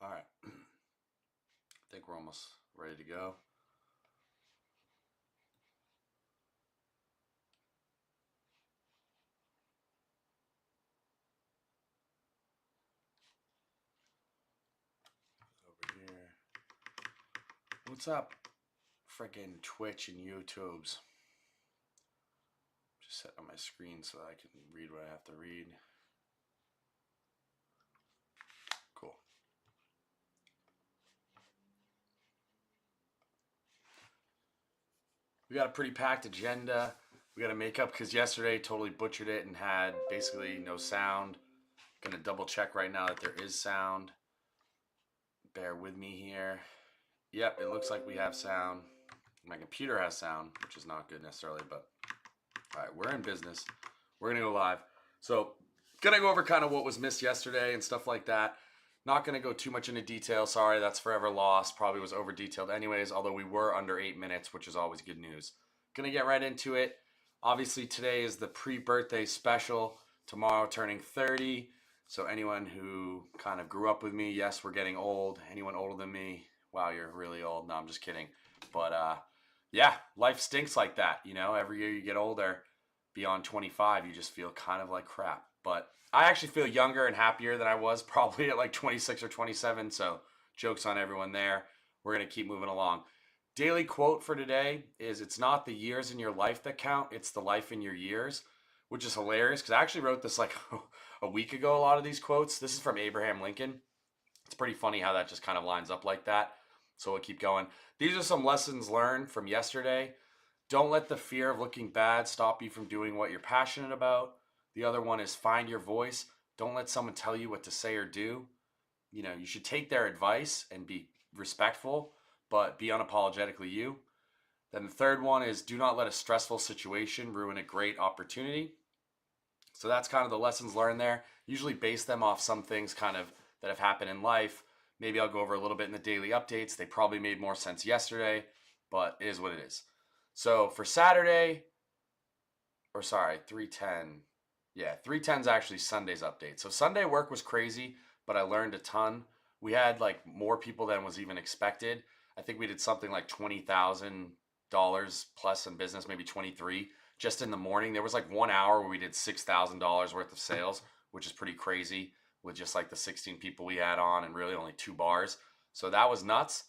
All right. I think we're almost ready to go. Over here. What's up? Freaking Twitch and YouTube's. Just set on my screen so I can read what I have to read. Cool. We got a pretty packed agenda. We got to make up because yesterday totally butchered it and had basically no sound. Gonna double check right now that there is sound. Bear with me here. Yep, it looks like we have sound. My computer has sound, which is not good necessarily, but all right, we're in business. We're gonna go live. So, gonna go over kind of what was missed yesterday and stuff like that. Not gonna go too much into detail. Sorry, that's forever lost. Probably was over detailed anyways, although we were under 8 minutes, which is always good news. Gonna get right into it. Obviously, today is the pre-birthday special. Tomorrow turning 30. So anyone who kind of grew up with me, yes, we're getting old. Anyone older than me, wow, you're really old. No, I'm just kidding. But yeah, life stinks like that. You know, every year you get older, beyond 25, you just feel kind of like crap. But I actually feel younger and happier than I was probably at like 26 or 27. So jokes on everyone there. We're going to keep moving along. Daily quote for today is it's not the years in your life that count, it's the life in your years, which is hilarious because I actually wrote this like a week ago, a lot of these quotes. This is from Abraham Lincoln. It's pretty funny how that just kind of lines up like that. So we'll keep going. These are some lessons learned from yesterday. Don't let the fear of looking bad stop you from doing what you're passionate about. The other one is find your voice. Don't let someone tell you what to say or do. You know, you should take their advice and be respectful, but be unapologetically you. Then the third one is do not let a stressful situation ruin a great opportunity. So that's kind of the lessons learned there. Usually base them off some things kind of that have happened in life. Maybe I'll go over a little bit in the daily updates. They probably made more sense yesterday, but it is what it is. So for Saturday, or sorry, 310. Yeah, 310 is actually Sunday's update. So Sunday work was crazy, but I learned a ton. We had like more people than was even expected. I think we did something like $20,000 plus in business, maybe 23 just in the morning. There was like 1 hour where we did $6,000 worth of sales, which is pretty crazy with just like the 16 people we had on and really only 2 bars. So that was nuts.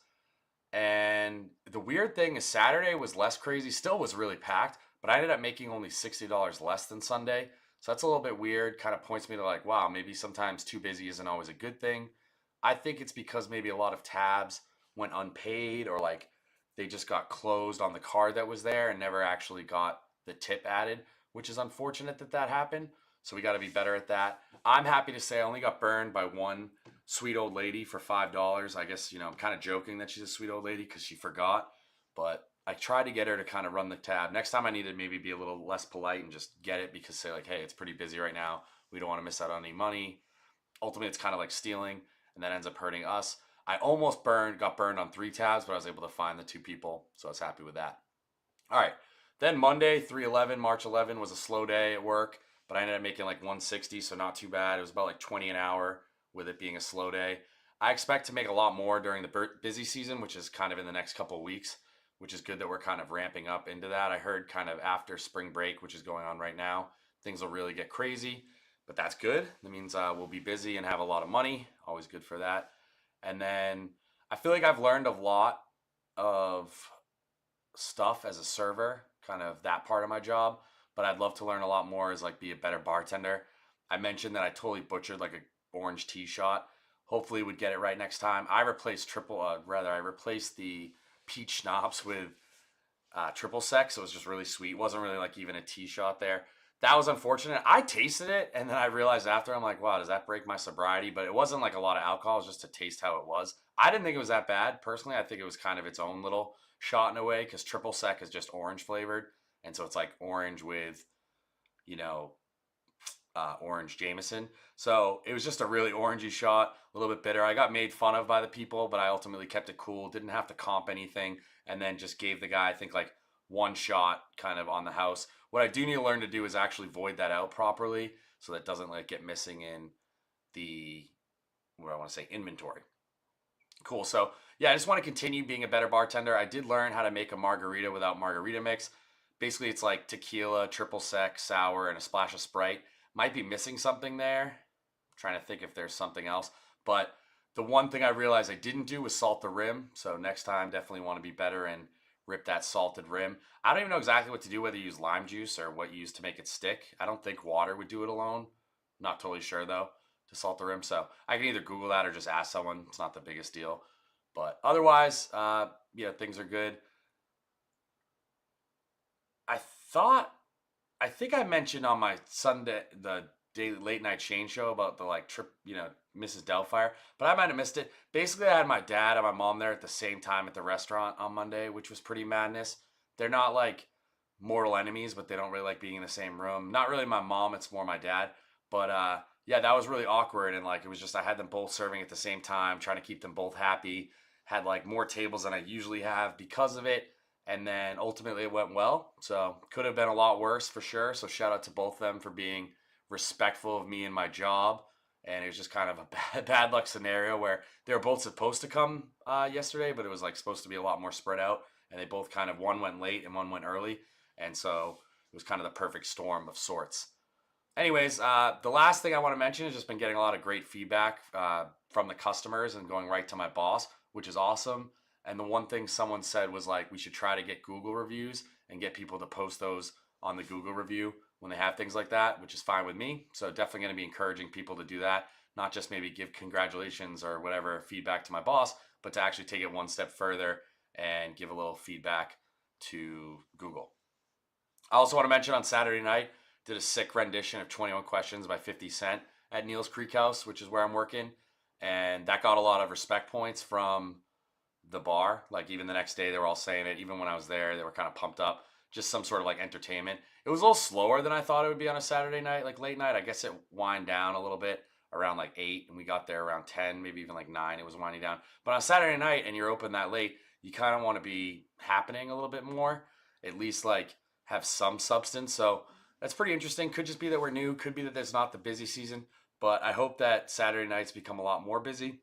And the weird thing is Saturday was less crazy, still was really packed, but I ended up making only $60 less than Sunday. So that's a little bit weird, kind of points me to like, wow, maybe sometimes too busy isn't always a good thing. I think it's because maybe a lot of tabs went unpaid or like they just got closed on the card that was there and never actually got the tip added, which is unfortunate that that happened. So we got to be better at that. I'm happy to say I only got burned by one sweet old lady for $5. I guess, you know, I'm kind of joking that she's a sweet old lady because she forgot, but I tried to get her to kind of run the tab. Next time I need to maybe be a little less polite and just get it because say like, hey, it's pretty busy right now. We don't want to miss out on any money. Ultimately, it's kind of like stealing and that ends up hurting us. I almost got burned on 3 tabs, but I was able to find the 2 people. So I was happy with that. All right. Then Monday, 3/11, March 11 was a slow day at work, but I ended up making like 160, so not too bad. It was about like 20 an hour with it being a slow day. I expect to make a lot more during the busy season, which is kind of in the next couple of weeks, which is good that we're kind of ramping up into that. I heard kind of after spring break, which is going on right now, things will really get crazy, but that's good. That means we'll be busy and have a lot of money. Always good for that. And then I feel like I've learned a lot of stuff as a server, kind of that part of my job, but I'd love to learn a lot more as like be a better bartender. I mentioned that I totally butchered like a orange tea shot. Hopefully would get it right next time. I replaced I replaced the peach schnapps with triple sec, so it was just really sweet. It wasn't really like even a tea shot there. That was unfortunate. I tasted it and then I realized after I'm like, wow, does that break my sobriety? But it wasn't like a lot of alcohol, it was just to taste how it was. I didn't think it was that bad. Personally, I think it was kind of its own little shot in a way because triple sec is just orange flavored. And so it's like orange with, you know, orange Jameson. So it was just a really orangey shot, a little bit bitter. I got made fun of by the people, but I ultimately kept it cool, didn't have to comp anything, and then just gave the guy, I think, like one shot kind of on the house. What I do need to learn to do is actually void that out properly so that doesn't like get missing in the, what I want to say, inventory. Cool. So yeah, I just want to continue being a better bartender. I did learn how to make a margarita without margarita mix. Basically, it's like tequila, triple sec, sour, and a splash of Sprite. Might be missing something there. I'm trying to think if there's something else. But the one thing I realized I didn't do was salt the rim. So next time, definitely want to be better and rip that salted rim. I don't even know exactly what to do, whether you use lime juice or what you use to make it stick. I don't think water would do it alone. Not totally sure though to salt the rim. So I can either Google that or just ask someone. It's not the biggest deal. But otherwise, yeah, things are good. I thought, I think I mentioned on my Sunday, the daily late night Shane show about the like trip, Mrs. Delphire, but I might have missed it. Basically, I had my dad and my mom there at the same time at the restaurant on Monday, which was pretty madness. They're not like mortal enemies, but they don't really like being in the same room. Not really my mom, it's more my dad. But yeah, that was really awkward. And like, it was just, I had them both serving at the same time, trying to keep them both happy. Had like more tables than I usually have because of it. And then ultimately it went well. So could have been a lot worse for sure. So shout out to both of them for being respectful of me and my job. And it was just kind of a bad luck scenario where they were both supposed to come yesterday, but it was like supposed to be a lot more spread out. And they both kind of, one went late and one went early. And so it was kind of the perfect storm of sorts. Anyways, the last thing I want to mention is just been getting a lot of great feedback from the customers and going right to my boss, which is awesome. And the one thing someone said was like, we should try to get Google reviews and get people to post those on the Google review when they have things like that, which is fine with me. So definitely going to be encouraging people to do that, not just maybe give congratulations or whatever feedback to my boss, but to actually take it one step further and give a little feedback to Google. I also want to mention on Saturday night, did a sick rendition of 21 Questions by 50 Cent at Neil's Creek House, which is where I'm working. And that got a lot of respect points from the bar. Like even the next day, they were all saying it. Even when I was there, they were kind of pumped up. Just some sort of like entertainment. It was a little slower than I thought it would be on a Saturday night, like late night. I guess it wind down a little bit around like 8, and we got there around 10, maybe even like 9. It was winding down. But on Saturday night, and you're open that late, you kind of want to be happening a little bit more. At least like have some substance. So that's pretty interesting. Could just be that we're new. Could be that there's not the busy season. But I hope that Saturday nights become a lot more busy.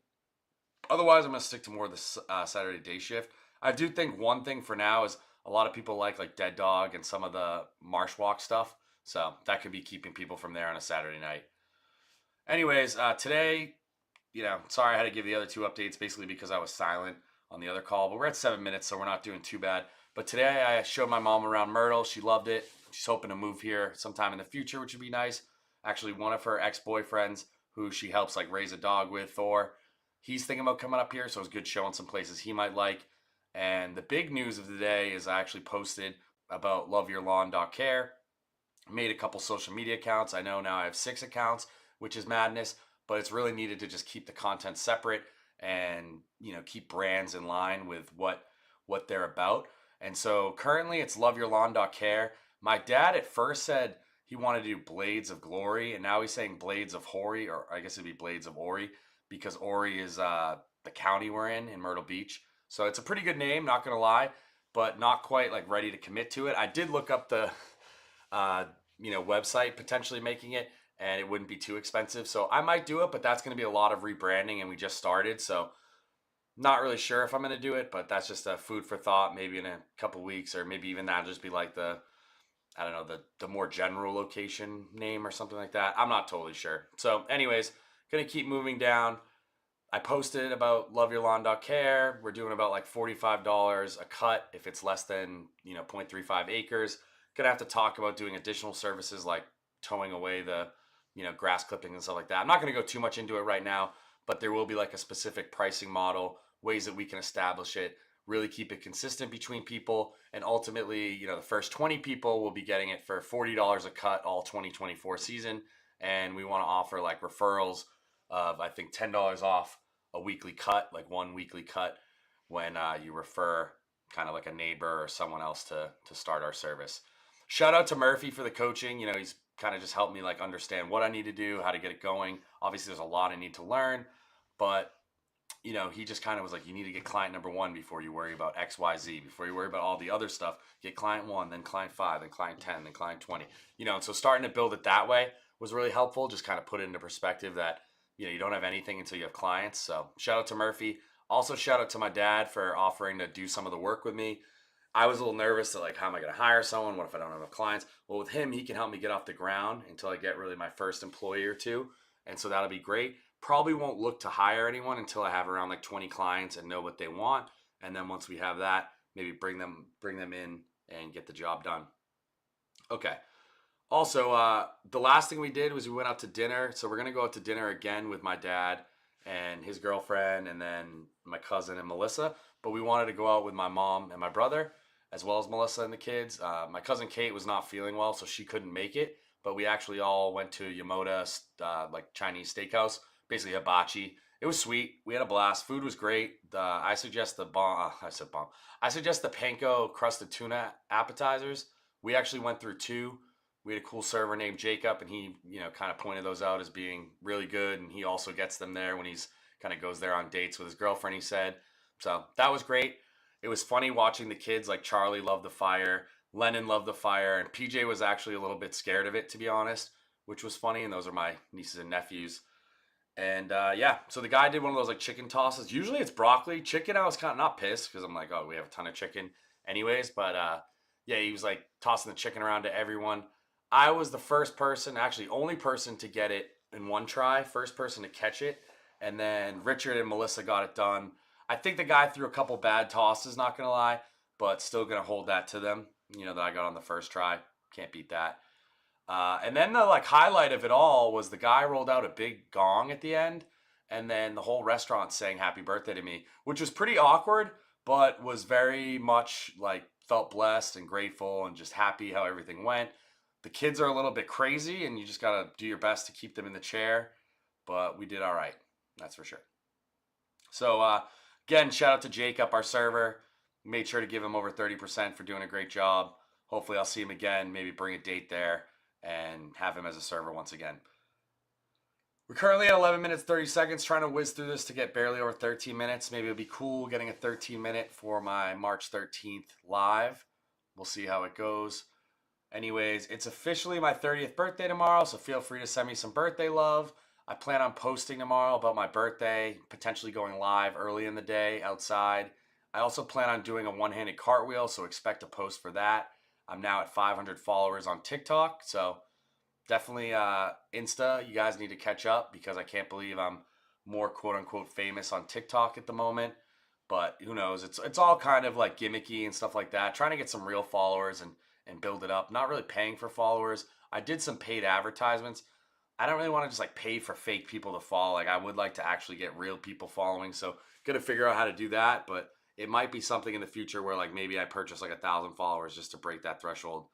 Otherwise, I'm going to stick to more of the Saturday day shift. I do think one thing for now is a lot of people like Dead Dog and some of the Marsh Walk stuff. So that could be keeping people from there on a Saturday night. Anyways, today, sorry I had to give the other two updates basically because I was silent on the other call. But we're at 7 minutes, so we're not doing too bad. But today I showed my mom around Myrtle. She loved it. She's hoping to move here sometime in the future, which would be nice. Actually, one of her ex-boyfriends who she helps like raise a dog with, Thor, he's thinking about coming up here. So it's good showing some places he might like. And the big news of the day is I actually posted about loveyourlawn.care. Made a couple social media accounts. I know now I have 6 accounts, which is madness, but it's really needed to just keep the content separate and, keep brands in line with what they're about. And so currently it's loveyourlawn.care. My dad at first said he wanted to do Blades of Glory, and now he's saying Blades of Hori, or I guess it'd be Blades of Ori, because Ori is the county we're in Myrtle Beach. So it's a pretty good name, not gonna lie, but not quite like ready to commit to it. I did look up the website potentially making it, and it wouldn't be too expensive. So I might do it, but that's gonna be a lot of rebranding, and we just started, so not really sure if I'm gonna do it, but that's just a food for thought. Maybe in a couple weeks, or maybe even that'll just be like the more general location name or something like that. I'm not totally sure. So anyways, gonna keep moving down. I posted about loveyourlawn.care. We're doing about like $45 a cut if it's less than 0.35 acres. Gonna have to talk about doing additional services like towing away the grass clipping and stuff like that. I'm not gonna go too much into it right now, but there will be like a specific pricing model, ways that we can establish it, really keep it consistent between people, and ultimately, the first 20 people will be getting it for $40 a cut all 2024 season. And we want to offer like referrals of, I think, $10 off a weekly cut, like one weekly cut when you refer kind of like a neighbor or someone else to start our service. Shout out to Murphy for the coaching. He's kind of just helped me like understand what I need to do, how to get it going. Obviously, there's a lot I need to learn, but he just kind of was like, you need to get client number 1 before you worry about X, Y, Z, before you worry about all the other stuff. Get client 1, then client 5, then client 10, then client 20. And so starting to build it that way was really helpful. Just kind of put it into perspective that, you don't have anything until you have clients. So shout out to Murphy. Also, shout out to my dad for offering to do some of the work with me. I was a little nervous that like, how am I going to hire someone? What if I don't have enough clients? Well, with him, he can help me get off the ground until I get really my first employee or two, and so that'll be great. Probably won't look to hire anyone until I have around like 20 clients and know what they want, and then once we have that, maybe bring them in and get the job done. Okay. Also, the last thing we did was we went out to dinner. So we're gonna go out to dinner again with my dad and his girlfriend, and then my cousin and Melissa. But we wanted to go out with my mom and my brother, as well as Melissa and the kids. My cousin Kate was not feeling well, so she couldn't make it. But we actually all went to Yamoda, like Chinese steakhouse, basically hibachi. It was sweet. We had a blast. Food was great. I suggest the bomb. I said bomb. I suggest the panko crusted tuna appetizers. We actually went through two. We had a cool server named Jacob, and he, kind of pointed those out as being really good. And he also gets them there when he's kind of goes there on dates with his girlfriend, he said. So that was great. It was funny watching the kids, like Charlie loved the fire, Lennon loved the fire, and PJ was actually a little bit scared of it, to be honest, which was funny. And those are my nieces and nephews. And yeah, so the guy did one of those like chicken tosses. Usually it's broccoli. Chicken, I was kind of not pissed because I'm like, oh, we have a ton of chicken anyways. But yeah, he was like tossing the chicken around to everyone. I was the first person, actually only person to get it in one try, first person to catch it. And then Richard and Melissa got it done. I think the guy threw a couple bad tosses, not going to lie, but still going to hold that to them, that I got on the first try. Can't beat that. And then the like highlight of it all was the guy rolled out a big gong at the end, and then the whole restaurant sang "Happy Birthday" to me, which was pretty awkward, but was very much like felt blessed and grateful and just happy how everything went. The kids are a little bit crazy, and you just gotta do your best to keep them in the chair, but we did all right, that's for sure. So again, shout out to Jacob, our server. Made sure to give him over 30% for doing a great job. Hopefully, I'll see him again. Maybe bring a date there and have him as a server once again. We're currently at 11 minutes 30 seconds, trying to whiz through this to get barely over 13 minutes. Maybe it'll be cool getting a 13-minute for my March 13th live. We'll see how it goes. Anyways, it's officially my 30th birthday tomorrow, so feel free to send me some birthday love. I plan on posting tomorrow about my birthday, potentially going live early in the day outside. I also plan on doing a one-handed cartwheel, so expect a post for that. I'm now at 500 followers on TikTok, so definitely Insta. You guys need to catch up because I can't believe I'm more quote-unquote famous on TikTok at the moment. But who knows? It's all kind of like gimmicky and stuff like that. Trying to get some real followers and build it up. Not really paying for followers. I did some paid advertisements. I don't really want to just like pay for fake people to follow. Like I would like to actually get real people following. So gonna figure out how to do that. But it might be something in the future where like maybe I purchase like 1,000 followers just to break that threshold.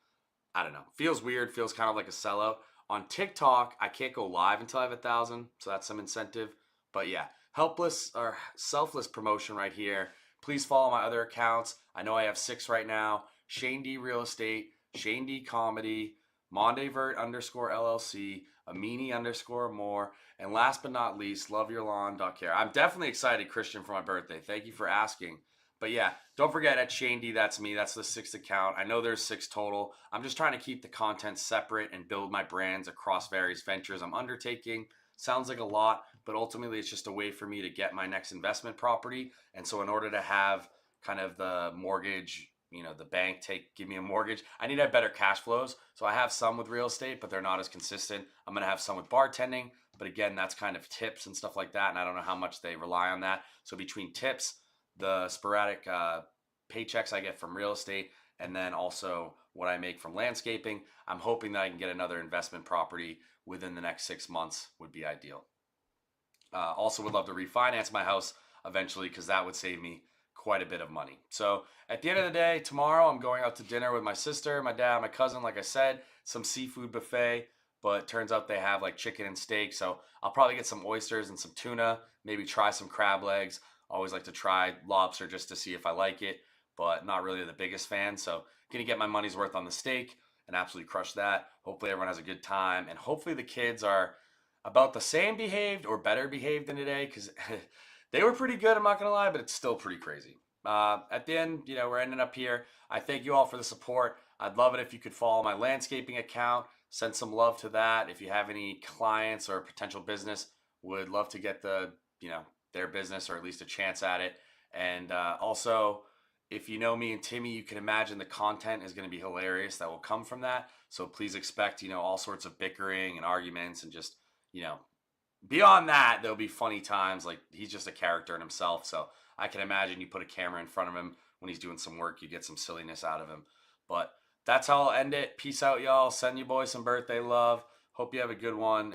I don't know. Feels weird. Feels kind of like a sellout. On TikTok, I can't go live until I have 1,000, so that's some incentive. But yeah, helpless or selfless promotion right here. Please follow my other accounts. I know I have 6 right now. Shane D Real Estate, Shane D Comedy, Mondayvert _ LLC, Amini _ More, and last but not least, LoveYourLawn.care. I'm definitely excited, Christian, for my birthday. Thank you for asking. But yeah, don't forget at Shane D, that's me. That's the 6th account. I know there's 6 total. I'm just trying to keep the content separate and build my brands across various ventures I'm undertaking. Sounds like a lot, but ultimately it's just a way for me to get my next investment property. And so in order to have kind of the mortgage, the bank give me a mortgage, I need to have better cash flows. So I have some with real estate, but they're not as consistent. I'm going to have some with bartending, but again, that's kind of tips and stuff like that. And I don't know how much they rely on that. So between tips, the sporadic paychecks I get from real estate, and then also what I make from landscaping, I'm hoping that I can get another investment property within the next 6 months would be ideal. Also would love to refinance my house eventually because that would save me quite a bit of money. So at the end of the day, tomorrow I'm going out to dinner with my sister, my dad, my cousin, like I said, some seafood buffet, but turns out they have like chicken and steak. So I'll probably get some oysters and some tuna, maybe try some crab legs. Always like to try lobster just to see if I like it, but not really the biggest fan. So gonna get my money's worth on the steak and absolutely crush that. Hopefully everyone has a good time, and hopefully the kids are about the same behaved or better behaved than today, because they were pretty good, I'm not gonna lie, but it's still pretty crazy. At the end, we're ending up here. I thank you all for the support. I'd love it if you could follow my landscaping account, send some love to that. If you have any clients or potential business, would love to get the their business, or at least a chance at it. And also, if you know me and Timmy, you can imagine the content is going to be hilarious that will come from that. So please expect, all sorts of bickering and arguments, and just, you know, beyond that, there'll be funny times. Like, he's just a character in himself. So I can imagine you put a camera in front of him when he's doing some work, you get some silliness out of him. But that's how I'll end it. Peace out, y'all. Send you boys some birthday love. Hope you have a good one.